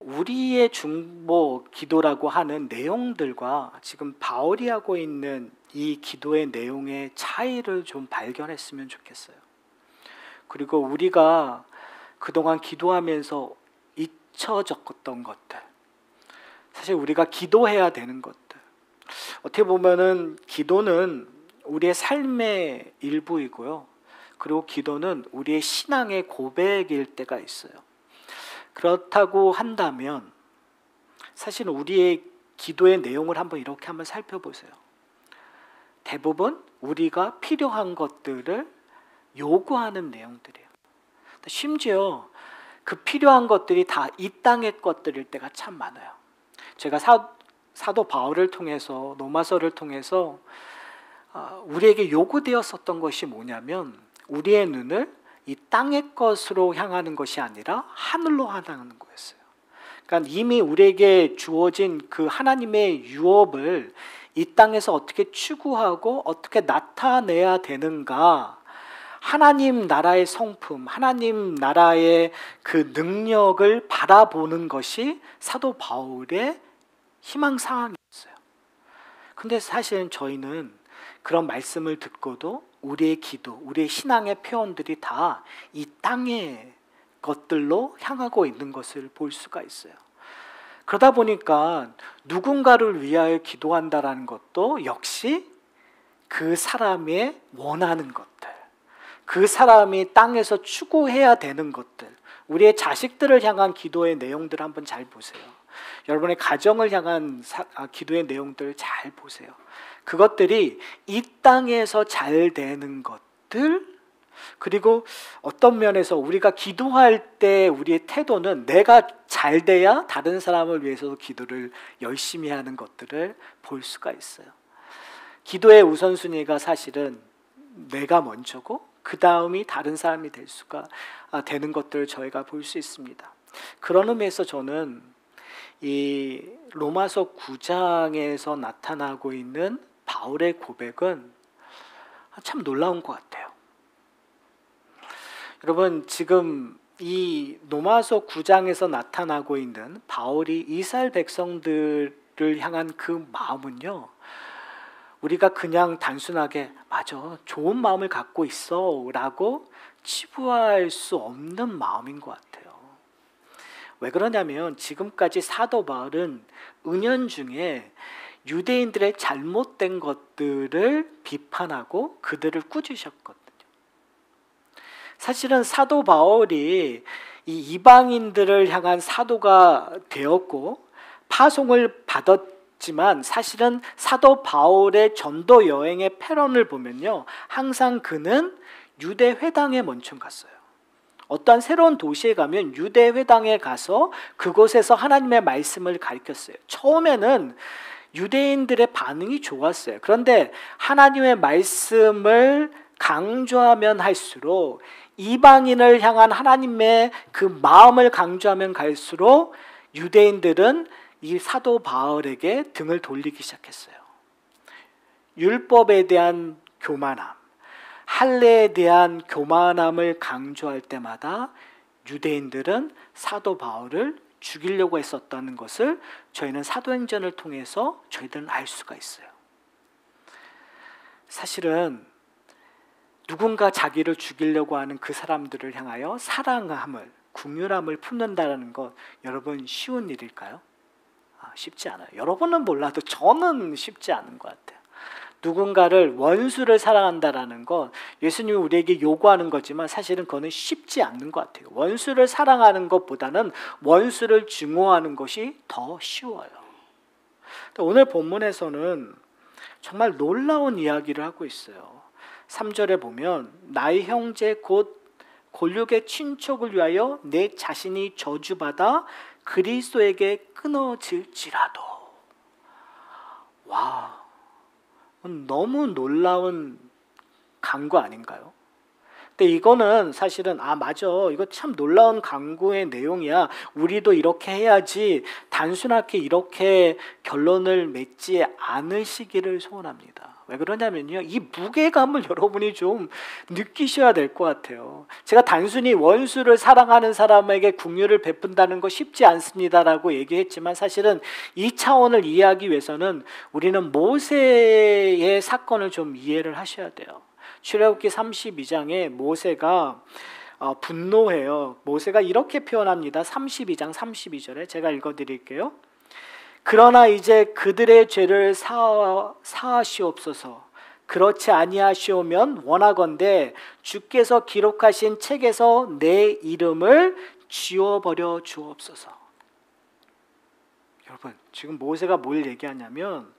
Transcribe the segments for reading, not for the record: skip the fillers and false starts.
우리의 중보 기도라고 하는 내용들과 지금 바울이 하고 있는 이 기도의 내용의 차이를 좀 발견했으면 좋겠어요. 그리고 우리가 그동안 기도하면서 잊혀졌던 것들, 사실 우리가 기도해야 되는 것들, 어떻게 보면은 기도는 우리의 삶의 일부이고요. 그리고 기도는 우리의 신앙의 고백일 때가 있어요. 그렇다고 한다면 사실 우리의 기도의 내용을 한번 살펴보세요. 대부분 우리가 필요한 것들을 요구하는 내용들이에요. 심지어 그 필요한 것들이 다 이 땅의 것들일 때가 참 많아요. 제가 사도 바울을 통해서, 로마서를 통해서 우리에게 요구되었었던 것이 뭐냐면 우리의 눈을 이 땅의 것으로 향하는 것이 아니라 하늘로 향하는 거였어요. 그러니까 이미 우리에게 주어진 그 하나님의 유업을 이 땅에서 어떻게 추구하고 어떻게 나타내야 되는가, 하나님 나라의 성품, 하나님 나라의 그 능력을 바라보는 것이 사도 바울의 희망사항이었어요. 근데 사실은 저희는 그런 말씀을 듣고도 우리의 기도, 우리의 신앙의 표현들이 다 이 땅의 것들로 향하고 있는 것을 볼 수가 있어요. 그러다 보니까 누군가를 위하여 기도한다라는 것도 역시 그 사람의 원하는 것들, 그 사람이 땅에서 추구해야 되는 것들, 우리의 자식들을 향한 기도의 내용들을 한번 잘 보세요. 여러분의 가정을 향한 기도의 내용들을 잘 보세요. 그것들이 이 땅에서 잘 되는 것들, 그리고 어떤 면에서 우리가 기도할 때 우리의 태도는 내가 잘 돼야 다른 사람을 위해서도 기도를 열심히 하는 것들을 볼 수가 있어요. 기도의 우선순위가 사실은 내가 먼저고 그 다음이 다른 사람이 되는 것들을 저희가 볼 수 있습니다. 그런 의미에서 저는 이 로마서 9장에서 나타나고 있는 바울의 고백은 참 놀라운 것 같아요. 여러분, 지금 이 로마서 9장에서 나타나고 있는 바울이 이스라엘 백성들을 향한 그 마음은요, 우리가 그냥 단순하게 맞아, 좋은 마음을 갖고 있어 라고 치부할 수 없는 마음인 것 같아요. 왜 그러냐면 지금까지 사도 바울은 은연중에 유대인들의 잘못된 것들을 비판하고 그들을 꾸짖으셨거든요. 사실은 사도 바울이 이 이방인들을 향한 사도가 되었고 파송을 받았지만 사실은 사도 바울의 전도 여행의 패런을 보면요, 항상 그는 유대 회당에 먼저 갔어요. 어떠한 새로운 도시에 가면 유대 회당에 가서 그곳에서 하나님의 말씀을 가르쳤어요. 처음에는 유대인들의 반응이 좋았어요. 그런데 하나님의 말씀을 강조하면 할수록, 이방인을 향한 하나님의 그 마음을 강조하면 갈수록 유대인들은 이 사도 바울에게 등을 돌리기 시작했어요. 율법에 대한 교만함, 할례에 대한 교만함을 강조할 때마다 유대인들은 사도 바울을 죽이려고 했었다는 것을 저희는 사도행전을 통해서 저희들은 알 수가 있어요. 사실은 누군가 자기를 죽이려고 하는 그 사람들을 향하여 사랑함을, 긍휼함을 품는다는 것, 여러분 쉬운 일일까요? 쉽지 않아요. 여러분은 몰라도 저는 쉽지 않은 것 같아요. 누군가를, 원수를 사랑한다라는 것, 예수님이 우리에게 요구하는 거지만 사실은 그거는 쉽지 않는 것 같아요. 원수를 사랑하는 것보다는 원수를 증오하는 것이 더 쉬워요. 오늘 본문에서는 정말 놀라운 이야기를 하고 있어요. 3절에 보면 나의 형제 곧 골육의 친족을 위하여 내 자신이 저주받아 그리스도에게 끊어질지라도. 와, 너무 놀라운 간구 아닌가요? 근데 이거는 사실은 맞아, 이거 참 놀라운 간구의 내용이야, 우리도 이렇게 해야지, 단순하게 이렇게 결론을 맺지 않으시기를 소원합니다. 왜 그러냐면요, 이 무게감을 여러분이 좀 느끼셔야 될 것 같아요. 제가 단순히 원수를 사랑하는 사람에게 긍휼을 베푼다는 거 쉽지 않습니다라고 얘기했지만, 사실은 이 차원을 이해하기 위해서는 우리는 모세의 사건을 좀 이해를 하셔야 돼요. 출애굽기 32장에 모세가 분노해요. 모세가 이렇게 표현합니다. 32장 32절에 제가 읽어드릴게요. 그러나 이제 그들의 죄를 사하시옵소서. 그렇지 아니하시오면 원하건대 주께서 기록하신 책에서 내 이름을 지워버려 주옵소서. 여러분, 지금 모세가 뭘 얘기하냐면,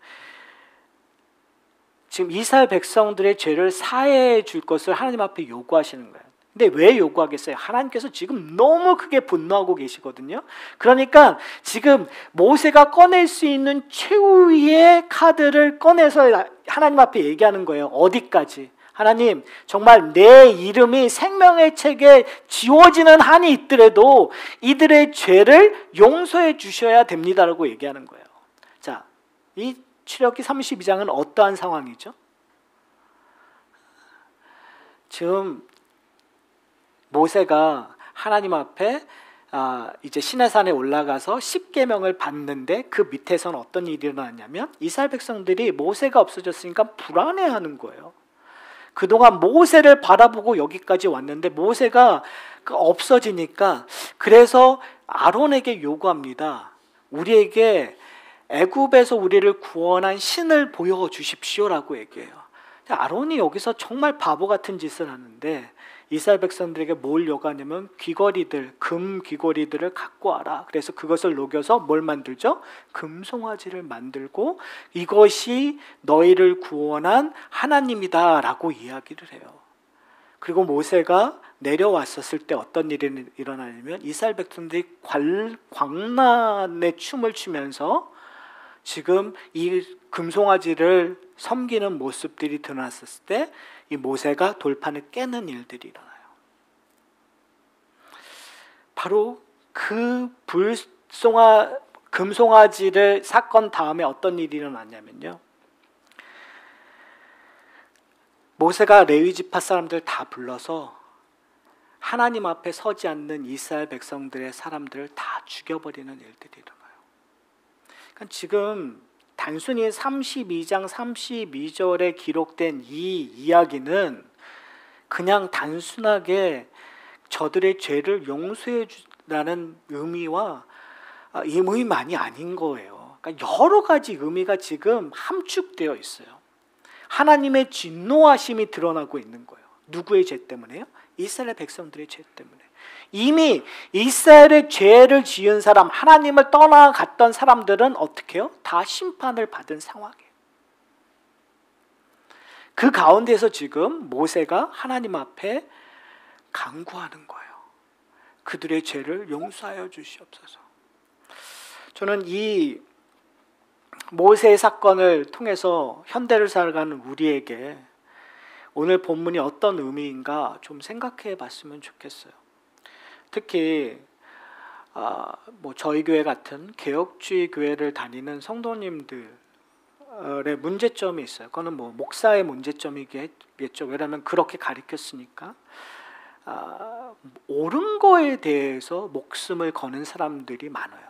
지금 이스라엘 백성들의 죄를 사해 줄 것을 하나님 앞에 요구하시는 거예요. 근데 왜 요구하겠어요? 하나님께서 지금 너무 크게 분노하고 계시거든요. 그러니까 지금 모세가 꺼낼 수 있는 최후의 카드를 꺼내서 하나님 앞에 얘기하는 거예요. 어디까지? 하나님, 정말 내 이름이 생명의 책에 지워지는 한이 있더라도 이들의 죄를 용서해 주셔야 됩니다라고 얘기하는 거예요. 자, 이 출애굽기 32장은 어떠한 상황이죠? 지금 모세가 하나님 앞에 이제 시내산에 올라가서 십계명을 받는데, 그 밑에서는 어떤 일이 일어났냐면 이스라엘 백성들이 모세가 없어졌으니까 불안해하는 거예요. 그동안 모세를 바라보고 여기까지 왔는데 모세가 없어지니까, 그래서 아론에게 요구합니다. 우리에게 애굽에서 우리를 구원한 신을 보여주십시오라고 얘기해요. 아론이 여기서 정말 바보 같은 짓을 하는데, 이스라엘 백성들에게 뭘 요구하냐면 귀걸이들, 금 귀걸이들을 갖고 와라. 그래서 그것을 녹여서 뭘 만들죠? 금송아지를 만들고 이것이 너희를 구원한 하나님이다 라고 이야기를 해요. 그리고 모세가 내려왔었을 때 어떤 일이 일어나냐면, 이스라엘 백성들이 광란의 춤을 추면서 지금 이 금송아지를 섬기는 모습들이 드러났을 때 이 모세가 돌판을 깨는 일들이 일어나요. 바로 그 금송아지를 사건 다음에 어떤 일이 일어났냐면요, 모세가 레위 지파 사람들 다 불러서 하나님 앞에 서지 않는 이스라엘 백성들의 사람들을 다 죽여버리는 일들이 일어나요. 그러니까 지금 단순히 32장 32절에 기록된 이 이야기는 그냥 단순하게 저들의 죄를 용서해 주라는 의미와 이 의미만이 아닌 거예요. 그러니까 여러 가지 의미가 지금 함축되어 있어요. 하나님의 진노하심이 드러나고 있는 거예요. 누구의 죄 때문에요? 이스라엘 백성들의 죄 때문에. 이미 이스라엘의 죄를 지은 사람, 하나님을 떠나갔던 사람들은 어떻게 해요? 다 심판을 받은 상황이에요. 그 가운데서 지금 모세가 하나님 앞에 간구하는 거예요. 그들의 죄를 용서하여 주시옵소서. 저는 이 모세의 사건을 통해서 현대를 살아가는 우리에게 오늘 본문이 어떤 의미인가 좀 생각해 봤으면 좋겠어요. 특히 저희 교회 같은 개혁주의 교회를 다니는 성도님들의 문제점이 있어요. 그거는 목사의 문제점이겠죠. 왜냐하면 그렇게 가르쳤으니까. 옳은 거에 대해서 목숨을 거는 사람들이 많아요.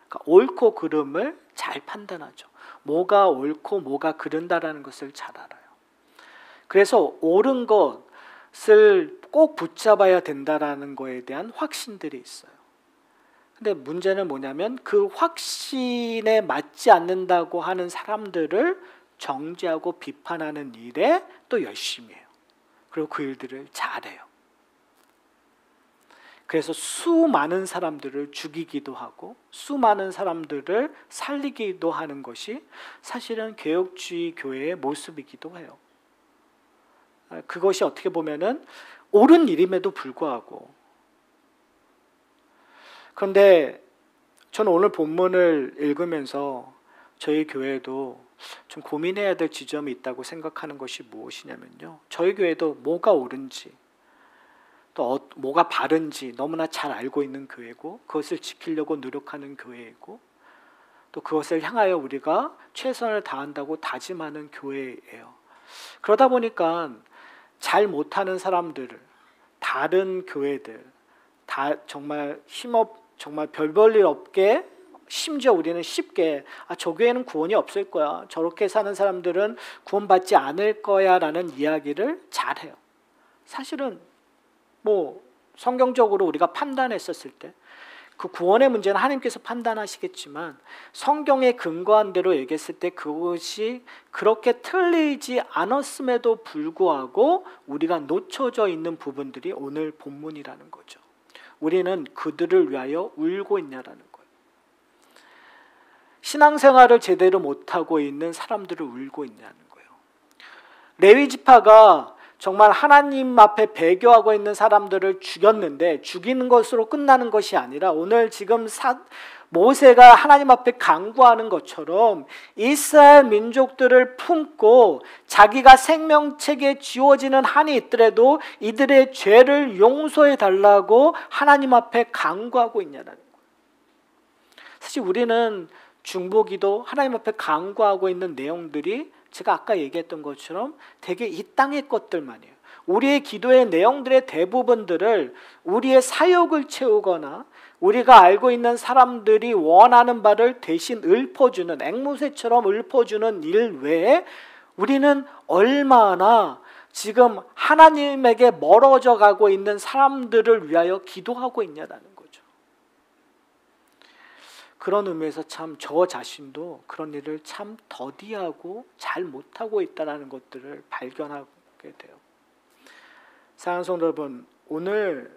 그러니까 옳고 그름을 잘 판단하죠. 뭐가 옳고 뭐가 그른다라는 것을 잘 알아요. 그래서 옳은 것을 꼭 붙잡아야 된다라는 거에 대한 확신들이 있어요. 근데 문제는 뭐냐면 그 확신에 맞지 않는다고 하는 사람들을 정죄하고 비판하는 일에 또 열심히 해요. 그리고 그 일들을 잘해요. 그래서 수많은 사람들을 죽이기도 하고 수많은 사람들을 살리기도 하는 것이 사실은 개혁주의 교회의 모습이기도 해요. 그것이 어떻게 보면은 옳은 일임에도 불구하고. 그런데 저는 오늘 본문을 읽으면서 저희 교회도 좀 고민해야 될 지점이 있다고 생각하는 것이 무엇이냐면요, 저희 교회도 뭐가 옳은지 또 뭐가 바른지 너무나 잘 알고 있는 교회고 그것을 지키려고 노력하는 교회이고, 또 그것을 향하여 우리가 최선을 다한다고 다짐하는 교회예요. 그러다 보니까 잘 못하는 사람들, 다른 교회들, 다 정말 정말 별 볼 일 없게, 심지어 우리는 쉽게 저 교회는 구원이 없을 거야, 저렇게 사는 사람들은 구원받지 않을 거야 라는 이야기를 잘해요. 사실은 뭐 성경적으로 우리가 판단했었을 때 그 구원의 문제는 하나님께서 판단하시겠지만 성경에 근거한 대로 얘기했을 때 그것이 그렇게 틀리지 않았음에도 불구하고 우리가 놓쳐져 있는 부분들이 오늘 본문이라는 거죠. 우리는 그들을 위하여 울고 있냐라는 거예요. 신앙생활을 제대로 못하고 있는 사람들을 울고 있냐는 거예요. 레위 지파가 정말 하나님 앞에 배교하고 있는 사람들을 죽였는데 죽이는 것으로 끝나는 것이 아니라 오늘 지금 모세가 하나님 앞에 간구하는 것처럼 이스라엘 민족들을 품고 자기가 생명책에 지워지는 한이 있더라도 이들의 죄를 용서해 달라고 하나님 앞에 간구하고 있냐는 거예요. 사실 우리는 중보기도 하나님 앞에 간구하고 있는 내용들이 제가 아까 얘기했던 것처럼 되게 이 땅의 것들만이에요. 우리의 기도의 내용들의 대부분들을 우리의 사욕을 채우거나 우리가 알고 있는 사람들이 원하는 바를 대신 읊어주는, 앵무새처럼 읊어주는 일 외에 우리는 얼마나 지금 하나님에게 멀어져 가고 있는 사람들을 위하여 기도하고 있냐라는 거죠. 그런 의미에서 참 저 자신도 그런 일을 참 더디하고 잘 못하고 있다는 것들을 발견하게 돼요. 사랑하는 성도 여러분, 오늘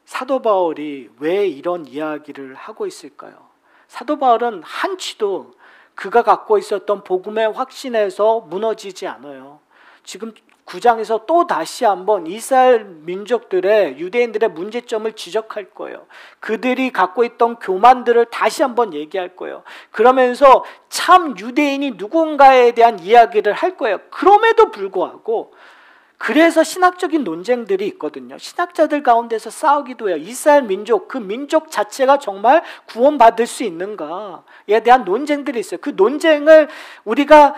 사도 바울이 왜 이런 이야기를 하고 있을까요? 사도 바울은 한치도 그가 갖고 있었던 복음의 확신에서 무너지지 않아요. 지금 9장에서 또 다시 한번 이스라엘 민족들의, 유대인들의 문제점을 지적할 거예요. 그들이 갖고 있던 교만들을 다시 한번 얘기할 거예요. 그러면서 참 유대인이 누군가에 대한 이야기를 할 거예요. 그럼에도 불구하고 그래서 신학적인 논쟁들이 있거든요. 신학자들 가운데서 싸우기도 해요. 이스라엘 민족, 그 민족 자체가 정말 구원받을 수 있는가에 대한 논쟁들이 있어요. 그 논쟁을 우리가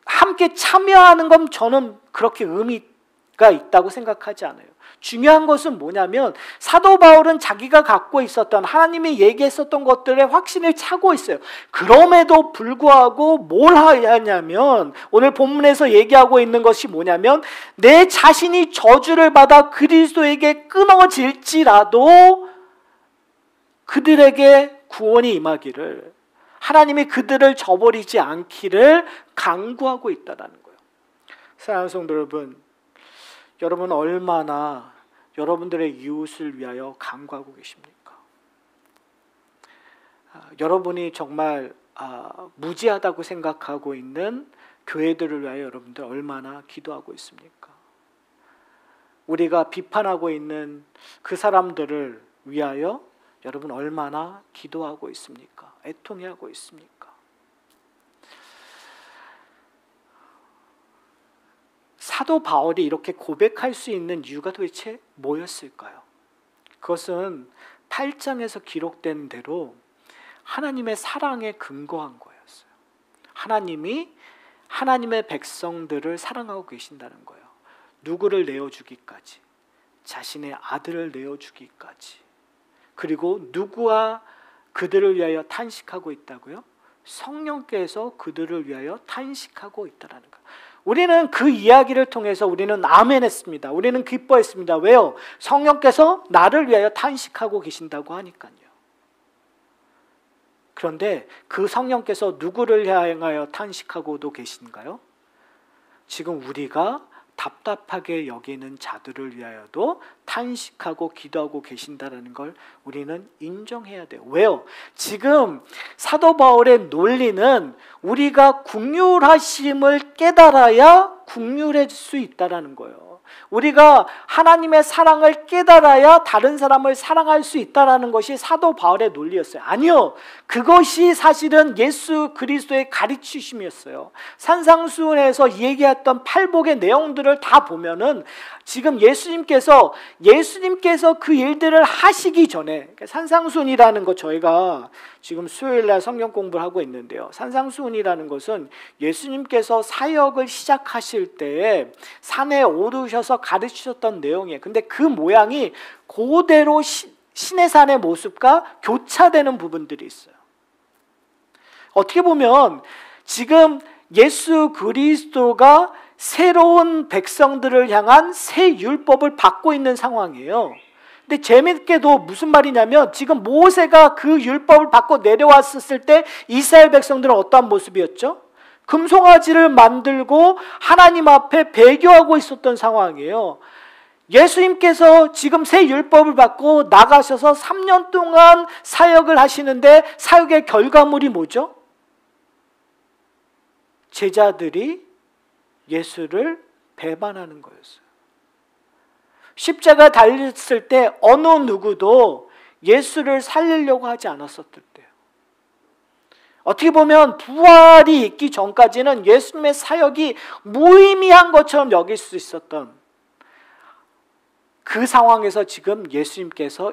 함께 참여하는 건 저는 그렇게 의미가 있다고 생각하지 않아요. 중요한 것은 뭐냐면 사도 바울은 자기가 갖고 있었던, 하나님이 얘기했었던 것들의 확신을 차고 있어요. 그럼에도 불구하고 뭘 하냐면 오늘 본문에서 얘기하고 있는 것이 뭐냐면 내 자신이 저주를 받아 그리스도에게 끊어질지라도 그들에게 구원이 임하기를, 하나님이 그들을 저버리지 않기를 간구하고 있다는 거예요. 사랑하는 성도 여러분, 여러분 얼마나 여러분들의 이웃을 위하여 간구하고 계십니까? 여러분이 정말 무지하다고 생각하고 있는 교회들을 위하여 여러분들 얼마나 기도하고 있습니까? 우리가 비판하고 있는 그 사람들을 위하여 여러분 얼마나 기도하고 있습니까? 애통해하고 있습니까? 사도 바울이 이렇게 고백할 수 있는 이유가 도대체 뭐였을까요? 그것은 8장에서 기록된 대로 하나님의 사랑에 근거한 거였어요. 하나님이 하나님의 백성들을 사랑하고 계신다는 거예요. 누구를 내어주기까지, 자신의 아들을 내어주기까지. 그리고 누구와 그들을 위하여 탄식하고 있다고요? 성령께서 그들을 위하여 탄식하고 있다는 거예요. 우리는 그 이야기를 통해서 우리는 아멘했습니다. 우리는 기뻐했습니다. 왜요? 성령께서 나를 위하여 탄식하고 계신다고 하니까요. 그런데 그 성령께서 누구를 향하여 탄식하고도 계신가요? 지금 우리가 답답하게 여기는 자들을 위하여도 탄식하고 기도하고 계신다는 걸 우리는 인정해야 돼요. 왜요? 지금 사도 바울의 논리는 우리가 긍휼하심을 깨달아야 긍휼해질 수 있다는 거예요. 우리가 하나님의 사랑을 깨달아야 다른 사람을 사랑할 수 있다는 것이 사도 바울의 논리였어요. 아니요, 그것이 사실은 예수 그리스도의 가르치심이었어요. 산상수훈에서 얘기했던 팔복의 내용들을 다 보면은 지금 예수님께서 그 일들을 하시기 전에, 산상수훈이라는 거 저희가 지금 수요일날 성경 공부를 하고 있는데요. 산상수훈이라는 것은 예수님께서 사역을 시작하실 때에 산에 오르셔서 가르치셨던 내용이에요. 근데 그 모양이 그대로 시내산의 모습과 교차되는 부분들이 있어요. 어떻게 보면 지금 예수 그리스도가 새로운 백성들을 향한 새 율법을 받고 있는 상황이에요. 근데 재밌게도 무슨 말이냐면 지금 모세가 그 율법을 받고 내려왔을 때 이스라엘 백성들은 어떠한 모습이었죠? 금송아지를 만들고 하나님 앞에 배교하고 있었던 상황이에요. 예수님께서 지금 새 율법을 받고 나가셔서 3년 동안 사역을 하시는데 사역의 결과물이 뭐죠? 제자들이 예수를 배반하는 거였어요. 십자가 달렸을 때 어느 누구도 예수를 살리려고 하지 않았었을 때요. 어떻게 보면 부활이 있기 전까지는 예수님의 사역이 무의미한 것처럼 여길 수 있었던 그 상황에서 지금 예수님께서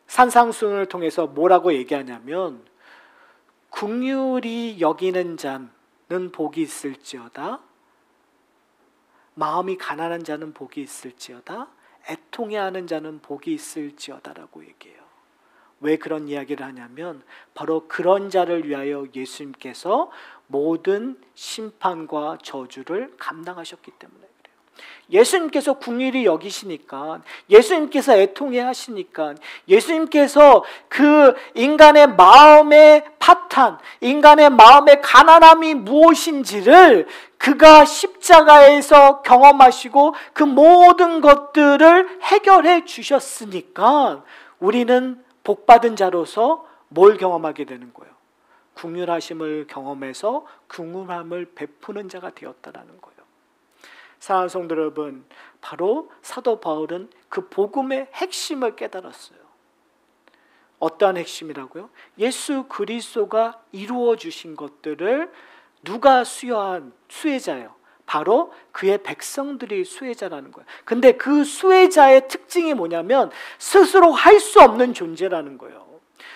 산상수훈을 통해서 뭐라고 얘기하냐면 긍휼히 여기는 자는 복이 있을지어다. 마음이 가난한 자는 복이 있을지어다. 애통해하는 자는 복이 있을지어다라고 얘기해요. 왜 그런 이야기를 하냐면 바로 그런 자를 위하여 예수님께서 모든 심판과 저주를 감당하셨기 때문에 그래요. 예수님께서 긍휼히 여기시니까, 예수님께서 애통해 하시니까, 예수님께서 그 인간의 마음의 파탄, 인간의 마음의 가난함이 무엇인지를 그가 십자가에서 경험하시고 그 모든 것들을 해결해 주셨으니까 우리는 복받은 자로서 뭘 경험하게 되는 거예요? 긍휼하심을 경험해서 긍휼함을 베푸는 자가 되었다라는 거예요. 사랑하는 성도 여러분, 바로 사도 바울은 그 복음의 핵심을 깨달았어요. 어떠한 핵심이라고요? 예수 그리스도가 이루어 주신 것들을 누가 수여한 수혜자예요? 바로 그의 백성들이 수혜자라는 거예요. 근데 그 수혜자의 특징이 뭐냐면 스스로 할 수 없는 존재라는 거예요.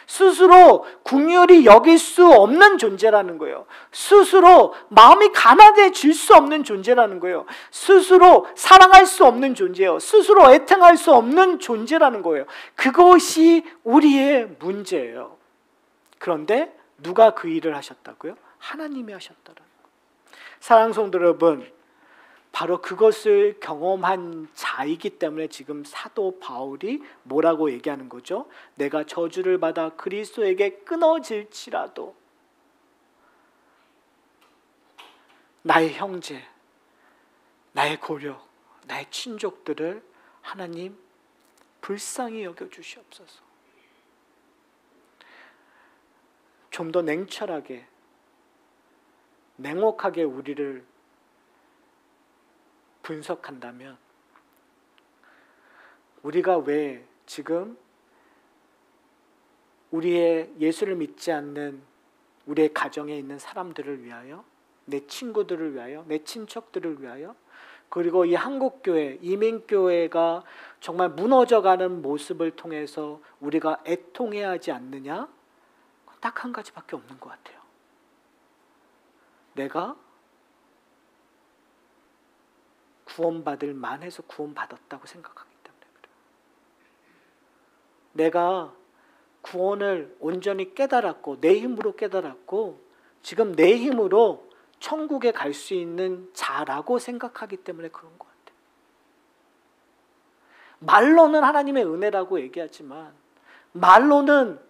스스로 긍휼히 여길 수 없는 존재라는 거예요. 스스로 마음이 가난해질 수 없는 존재라는 거예요. 스스로 사랑할 수 없는 존재예요. 스스로 애통할 수 없는 존재라는 거예요. 그것이 우리의 문제예요. 그런데 누가 그 일을 하셨다고요? 하나님이 하셨다는 거예요. 사랑하는 성도 여러분, 바로 그것을 경험한 자이기 때문에 지금 사도 바울이 뭐라고 얘기하는 거죠? 내가 저주를 받아 그리스도에게 끊어질지라도 나의 형제, 나의 고려, 나의 친족들을 하나님 불쌍히 여겨주시옵소서. 좀 더 냉철하게, 냉혹하게 우리를 분석한다면 우리가 왜 지금 우리의 예수를 믿지 않는 우리의 가정에 있는 사람들을 위하여, 내 친구들을 위하여, 내 친척들을 위하여, 그리고 이 한국교회, 이민교회가 정말 무너져가는 모습을 통해서 우리가 애통해야 하지 않느냐? 딱 한 가지밖에 없는 것 같아요. 내가 구원받을 만해서 구원받았다고 생각하기 때문에 그래요. 내가 구원을 온전히 깨달았고 내 힘으로 깨달았고 지금 내 힘으로 천국에 갈 수 있는 자라고 생각하기 때문에 그런 것 같아요. 말로는 하나님의 은혜라고 얘기하지만, 말로는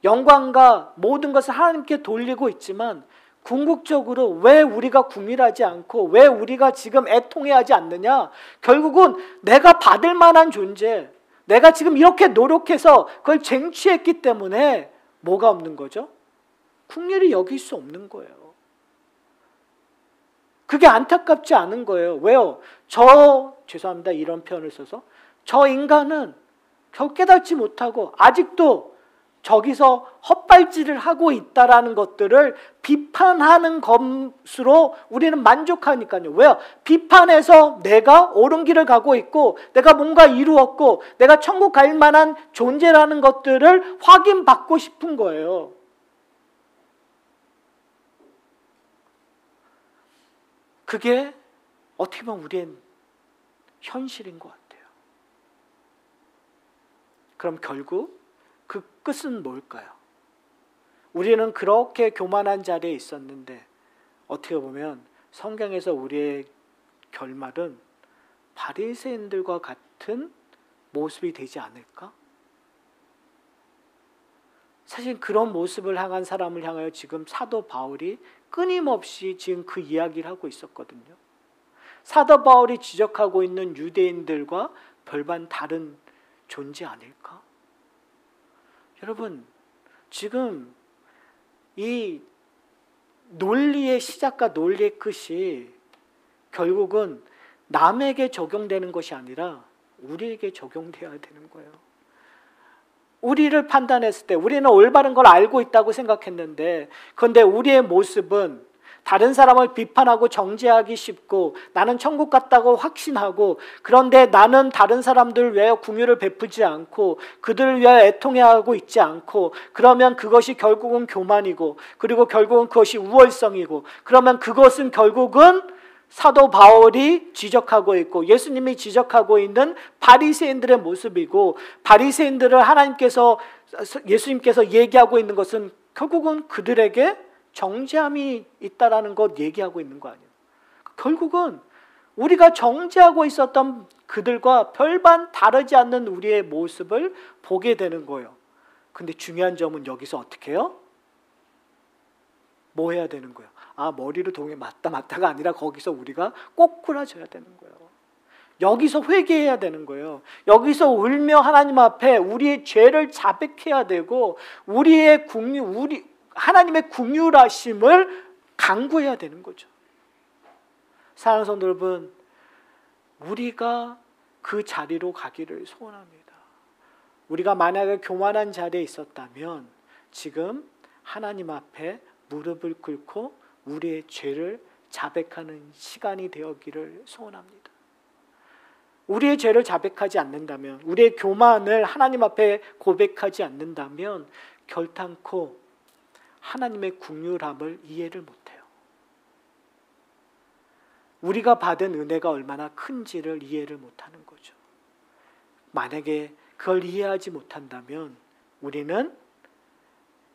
영광과 모든 것을 하나님께 돌리고 있지만, 궁극적으로 왜 우리가 궁일하지 않고 왜 우리가 지금 애통해하지 않느냐? 결국은 내가 받을 만한 존재, 내가 지금 이렇게 노력해서 그걸 쟁취했기 때문에 뭐가 없는 거죠? 궁일이 여길 수 없는 거예요. 그게 안타깝지 않은 거예요. 왜요? 죄송합니다, 이런 표현을 써서, 저 인간은 겨우 깨닫지 못하고 아직도 저기서 헛발질을 하고 있다라는 것들을 비판하는 것으로 우리는 만족하니까요. 왜요? 비판해서 내가 옳은 길을 가고 있고 내가 뭔가 이루었고 내가 천국 갈 만한 존재라는 것들을 확인받고 싶은 거예요. 그게 어떻게 보면 우리의 현실인 것 같아요. 그럼 결국 그 끝은 뭘까요? 우리는 그렇게 교만한 자리에 있었는데 어떻게 보면 성경에서 우리의 결말은 바리새인들과 같은 모습이 되지 않을까? 사실 그런 모습을 향한 사람을 향하여 지금 사도 바울이 끊임없이 지금 그 이야기를 하고 있었거든요. 사도 바울이 지적하고 있는 유대인들과 별반 다른 존재 아닐까? 여러분, 지금 이 논리의 시작과 논리의 끝이 결국은 남에게 적용되는 것이 아니라 우리에게 적용되어야 되는 거예요. 우리를 판단했을 때 우리는 올바른 걸 알고 있다고 생각했는데 그런데 우리의 모습은 다른 사람을 비판하고 정죄하기 쉽고 나는 천국 갔다고 확신하고 그런데 나는 다른 사람들을 위하여 긍휼을 베푸지 않고 그들을 위하여 애통해하고 있지 않고 그러면 그것이 결국은 교만이고 그리고 결국은 그것이 우월성이고 그러면 그것은 결국은 사도 바울이 지적하고 있고 예수님이 지적하고 있는 바리새인들의 모습이고 바리새인들을 예수님께서 얘기하고 있는 것은 결국은 그들에게 정죄함이 있다라는 것 얘기하고 있는 거 아니에요. 결국은 우리가 정죄하고 있었던 그들과 별반 다르지 않는 우리의 모습을 보게 되는 거예요. 근데 중요한 점은 여기서 어떻게 해요? 뭐 해야 되는 거예요? 머리를 동에 맞다가 아니라 거기서 우리가 꼬꾸라져야 되는 거예요. 여기서 회개해야 되는 거예요. 여기서 울며 하나님 앞에 우리의 죄를 자백해야 되고 하나님의 긍휼하심을 간구해야 되는 거죠. 사랑하는 성도 여러분, 우리가 그 자리로 가기를 소원합니다. 우리가 만약에 교만한 자리에 있었다면 지금 하나님 앞에 무릎을 꿇고 우리의 죄를 자백하는 시간이 되었기를 소원합니다. 우리의 죄를 자백하지 않는다면, 우리의 교만을 하나님 앞에 고백하지 않는다면 결단코 하나님의 긍휼함을 이해를 못해요. 우리가 받은 은혜가 얼마나 큰지를 이해를 못하는 거죠. 만약에 그걸 이해하지 못한다면 우리는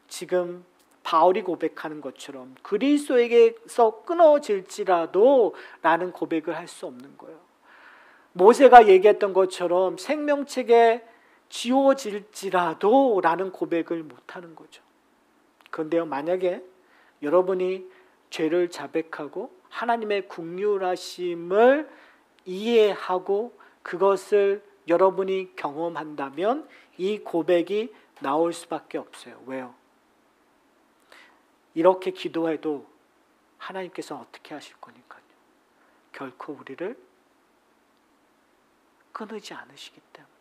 지금 바울이 고백하는 것처럼 그리스도에게서 끊어질지라도 라는 고백을 할 수 없는 거예요. 모세가 얘기했던 것처럼 생명책에 지워질지라도 라는 고백을 못하는 거죠. 그런데요, 만약에 여러분이 죄를 자백하고 하나님의 긍휼하심을 이해하고 그것을 여러분이 경험한다면 이 고백이 나올 수밖에 없어요. 왜요? 이렇게 기도해도 하나님께서 어떻게 하실 거니까요. 결코 우리를 끊지 않으시기 때문에.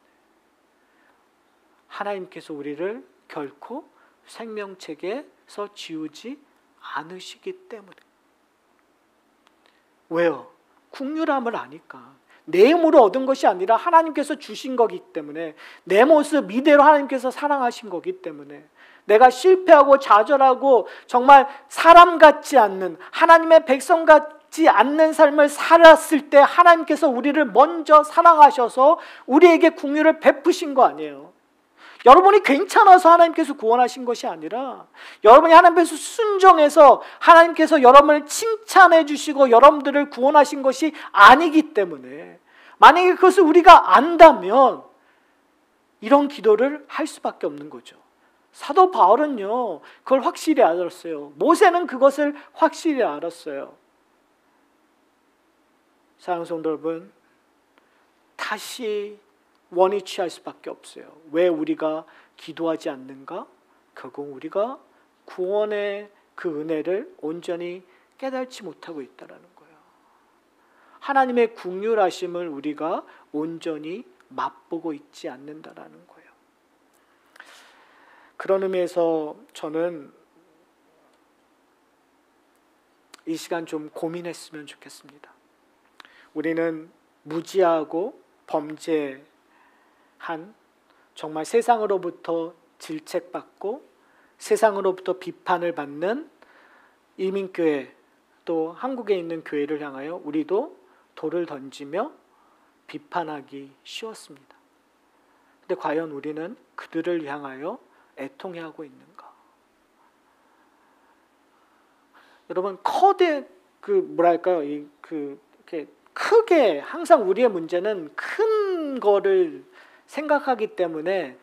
하나님께서 우리를 결코 생명책에서 지우지 않으시기 때문에. 왜요? 긍휼함을 아니까. 내 힘으로 얻은 것이 아니라 하나님께서 주신 거기 때문에, 내 모습 이대로 하나님께서 사랑하신 거기 때문에, 내가 실패하고 좌절하고 정말 사람 같지 않는, 하나님의 백성 같지 않는 삶을 살았을 때 하나님께서 우리를 먼저 사랑하셔서 우리에게 긍휼을 베푸신 거 아니에요. 여러분이 괜찮아서 하나님께서 구원하신 것이 아니라 여러분이 하나님께서 순종해서 하나님께서 여러분을 칭찬해 주시고 여러분들을 구원하신 것이 아니기 때문에, 만약에 그것을 우리가 안다면 이런 기도를 할 수밖에 없는 거죠. 사도 바울은요, 그걸 확실히 알았어요. 모세는 그것을 확실히 알았어요. 사랑하는 성도 여러분, 다시 원이 취할 수밖에 없어요. 왜 우리가 기도하지 않는가? 결국 우리가 구원의 그 은혜를 온전히 깨닫지 못하고 있다는 거예요. 하나님의 긍휼하심을 우리가 온전히 맛보고 있지 않는다라는 거예요. 그런 의미에서 저는 이 시간 좀 고민했으면 좋겠습니다. 우리는 무지하고 범죄한 정말 세상으로부터 질책받고 세상으로부터 비판을 받는 이민교회, 또 한국에 있는 교회를 향하여 우리도 돌을 던지며 비판하기 쉬웠습니다. 근데 과연 우리는 그들을 향하여 애통해하고 있는가? 여러분, 이렇게 크게 항상 우리의 문제는 큰 거를 생각하기 때문에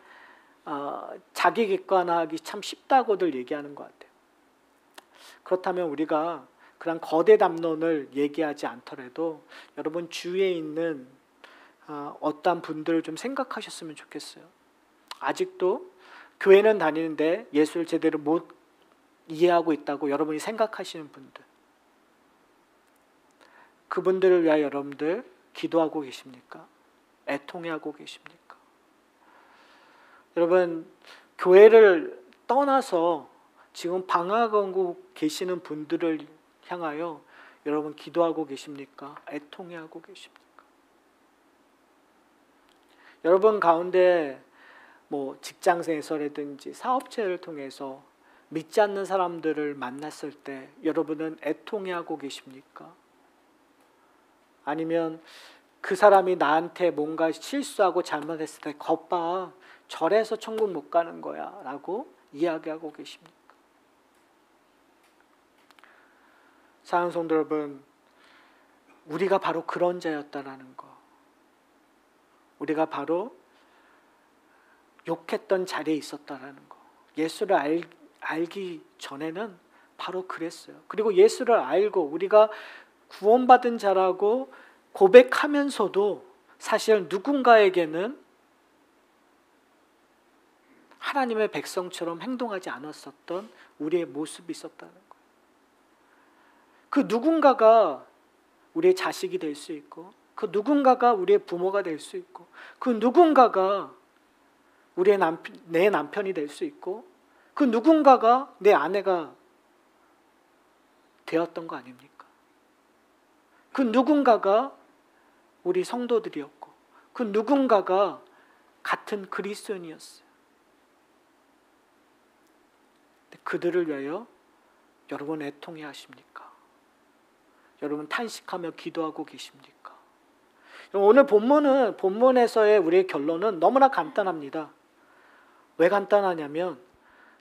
자기 객관화하기 참 쉽다고들 얘기하는 것 같아요. 그렇다면 우리가 그런 거대 담론을 얘기하지 않더라도 여러분 주위에 있는 어떤 분들을 좀 생각하셨으면 좋겠어요. 아직도 교회는 다니는데 예수를 제대로 못 이해하고 있다고 여러분이 생각하시는 분들, 그분들을 위하여 여러분들 기도하고 계십니까? 애통해하고 계십니까? 여러분, 교회를 떠나서 지금 방황하고 계시는 분들을 향하여 여러분 기도하고 계십니까? 애통해하고 계십니까? 여러분 가운데 직장에서라든지 사업체를 통해서 믿지 않는 사람들을 만났을 때 여러분은 애통해하고 계십니까? 아니면 그 사람이 나한테 뭔가 실수하고 잘못했을 때 겉봐, 저래서 천국 못 가는 거야 라고 이야기하고 계십니까? 사랑하는 성도 여러분, 우리가 바로 그런 자였다라는 거, 우리가 바로 욕했던 자리에 있었다라는 거, 예수를 알기 전에는 바로 그랬어요. 그리고 예수를 알고 우리가 구원받은 자라고 고백하면서도 사실 누군가에게는 하나님의 백성처럼 행동하지 않았었던 우리의 모습이 있었다는 거예요. 그 누군가가 우리의 자식이 될 수 있고, 그 누군가가 우리의 부모가 될 수 있고, 그 누군가가 내 남편이 될 수 있고, 그 누군가가 내 아내가 되었던 거 아닙니까? 그 누군가가 우리 성도들이었고, 그 누군가가 같은 그리스도인이었어요. 그들을 위하여 여러분 애통해 하십니까? 여러분 탄식하며 기도하고 계십니까? 오늘 본문에서의 우리의 결론은 너무나 간단합니다. 왜 간단하냐면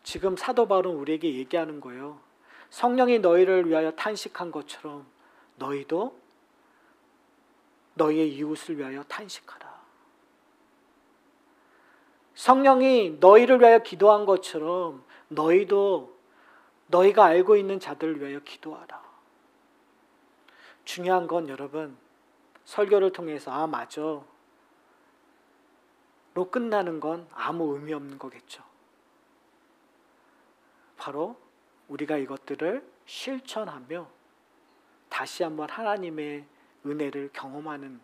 지금 사도 바울은 우리에게 얘기하는 거예요. 성령이 너희를 위하여 탄식한 것처럼 너희도 너희의 이웃을 위하여 탄식하라. 성령이 너희를 위하여 기도한 것처럼 너희도 너희가 알고 있는 자들을 위하여 기도하라. 중요한 건 여러분, 설교를 통해서 맞아 로 끝나는 건 아무 의미 없는 거겠죠. 바로 우리가 이것들을 실천하며 다시 한번 하나님의 은혜를 경험하는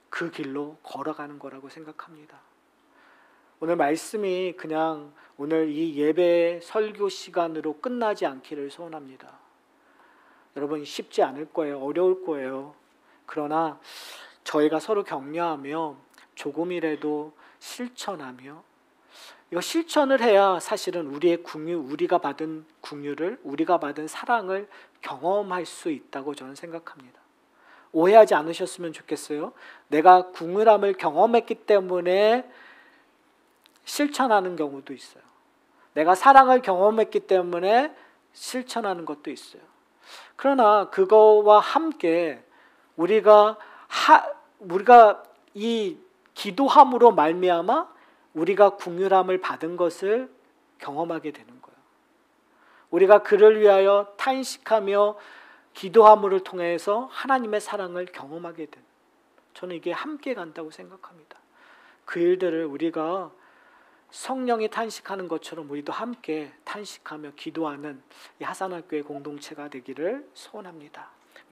그 길로 걸어가는 거라고 생각합니다. 오늘 말씀이 그냥 오늘 이 예배 설교 시간으로 끝나지 않기를 소원합니다. 여러분 쉽지 않을 거예요. 어려울 거예요. 그러나 저희가 서로 격려하며 조금이라도 실천하며, 이거 실천을 해야 사실은 우리의 우리가 받은 긍휼을, 우리가 받은 사랑을 경험할 수 있다고 저는 생각합니다. 오해하지 않으셨으면 좋겠어요. 내가 긍휼함을 경험했기 때문에 실천하는 경우도 있어요. 내가 사랑을 경험했기 때문에 실천하는 것도 있어요. 그러나 그거와 함께 우리가 이 기도함으로 말미암아 우리가 긍휼함을 받은 것을 경험하게 되는 거예요. 우리가 그를 위하여 탄식하며 기도함을 통해서 하나님의 사랑을 경험하게 되는, 저는 이게 함께 간다고 생각합니다. 그 일들을 우리가 성령이 탄식하는 것처럼 우리도 함께 탄식하며 기도하는 이 하산학교의 공동체가 되기를 소원합니다.